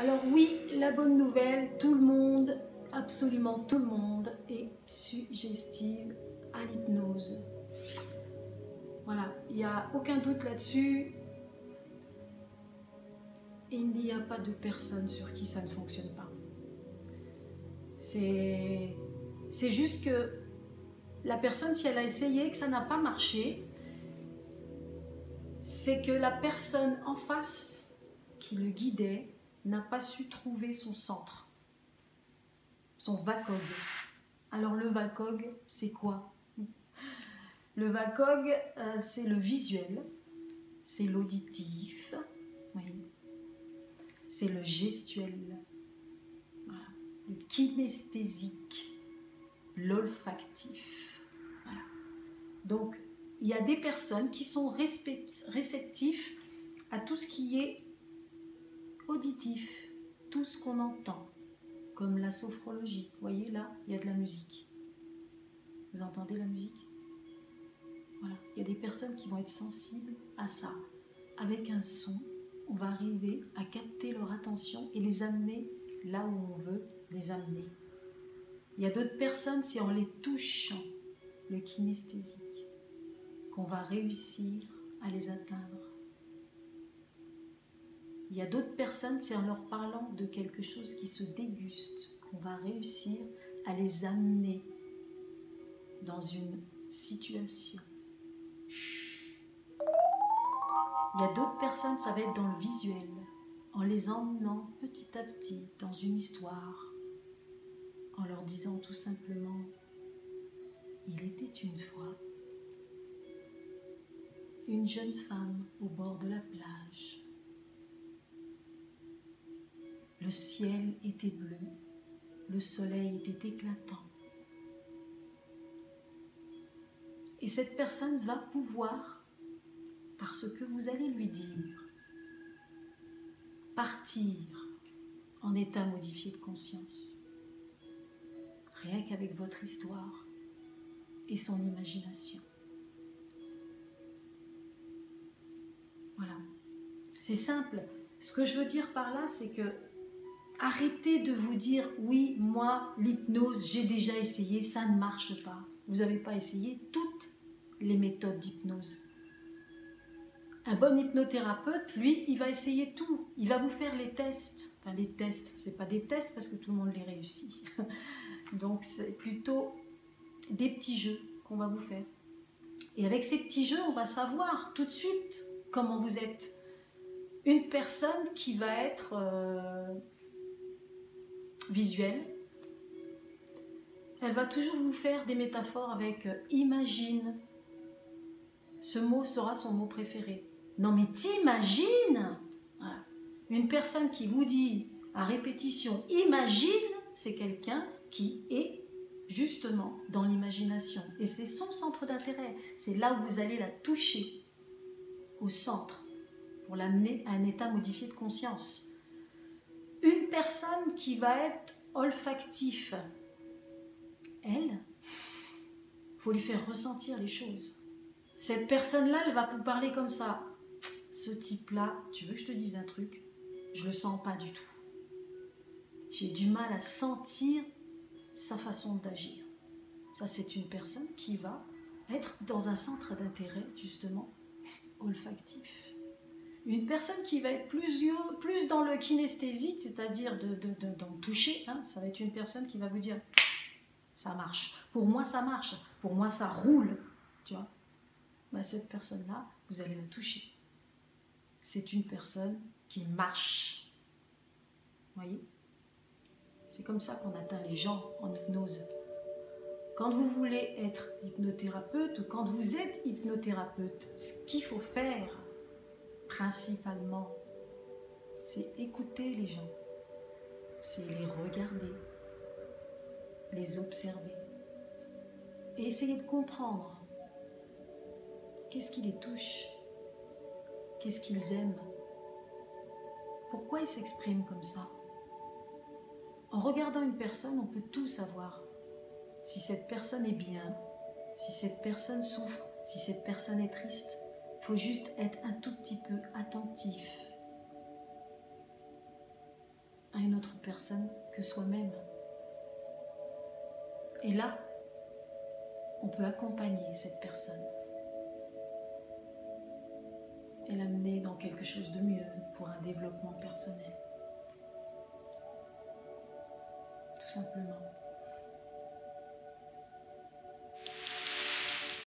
Alors oui, la bonne nouvelle, tout le monde, absolument tout le monde est suggestible à l'hypnose. Voilà, il n'y a aucun doute là-dessus. Il n'y a pas de personne sur qui ça ne fonctionne pas. C'est juste que la personne, si elle a essayé et que ça n'a pas marché, c'est que la personne en face qui le guidait n'a pas su trouver son centre, son VACOG. Alors le VACOG, c'est quoi? Le VACOG, c'est le visuel, c'est l'auditif, oui. C'est le gestuel, voilà. Le kinesthésique, l'olfactif. Voilà. Donc, il y a des personnes qui sont réceptifs à tout ce qui est auditif, tout ce qu'on entend, comme la sophrologie. Vous voyez, là, il y a de la musique. Vous entendez la musique? Voilà. Il y a des personnes qui vont être sensibles à ça. Avec un son, on va arriver à capter leur attention et les amener là où on veut les amener. Il y a d'autres personnes, c'est en les touchant, le kinesthésique, qu'on va réussir à les atteindre. Il y a d'autres personnes, c'est en leur parlant de quelque chose qui se déguste, qu'on va réussir à les amener dans une situation. Il y a d'autres personnes, ça va être dans le visuel, en les emmenant petit à petit dans une histoire, en leur disant tout simplement « Il était une fois une jeune femme au bord de la plage. Le ciel était bleu, le soleil était éclatant. Et cette personne va pouvoir, par ce que vous allez lui dire, partir en état modifié de conscience, rien qu'avec votre histoire et son imagination. Voilà, c'est simple. Ce que je veux dire par là, c'est que arrêtez de vous dire « Oui, moi, l'hypnose, j'ai déjà essayé, ça ne marche pas. » Vous n'avez pas essayé toutes les méthodes d'hypnose. Un bon hypnothérapeute, lui, il va essayer tout. Il va vous faire les tests. Enfin, les tests, ce n'est pas des tests parce que tout le monde les réussit. Donc, c'est plutôt des petits jeux qu'on va vous faire. Et avec ces petits jeux, on va savoir tout de suite comment vous êtes. Une personne qui va être visuelle, elle va toujours vous faire des métaphores avec imagine. Ce mot sera son mot préféré. Non mais t'imagines? Voilà. Une personne qui vous dit à répétition imagine, c'est quelqu'un qui est justement dans l'imagination. Et c'est son centre d'intérêt. C'est là où vous allez la toucher, au centre, pour l'amener à un état modifié de conscience. Une personne qui va être olfactif, elle, il faut lui faire ressentir les choses. Cette personne-là, elle va vous parler comme ça. Ce type-là, tu veux que je te dise un truc? Je ne le sens pas du tout. J'ai du mal à sentir sa façon d'agir. Ça, c'est une personne qui va être dans un centre d'intérêt, justement, olfactif. Une personne qui va être plus dans le kinesthésique, c'est-à-dire dans le toucher, hein, ça va être une personne qui va vous dire « ça marche, pour moi ça marche, pour moi ça roule », tu vois. Ben, cette personne-là, vous allez la toucher. C'est une personne qui marche. Vous voyez? C'est comme ça qu'on atteint les gens en hypnose. Quand vous voulez être hypnothérapeute ou quand vous êtes hypnothérapeute, ce qu'il faut faire principalement, c'est écouter les gens, c'est les regarder, les observer et essayer de comprendre qu'est-ce qui les touche, qu'est-ce qu'ils aiment, pourquoi ils s'expriment comme ça. En regardant une personne, on peut tout savoir. Si cette personne est bien, si cette personne souffre, si cette personne est triste, il faut juste être un tout petit peu attentif. autre personne que soi-même. Et là, on peut accompagner cette personne et l'amener dans quelque chose de mieux pour un développement personnel. Tout simplement.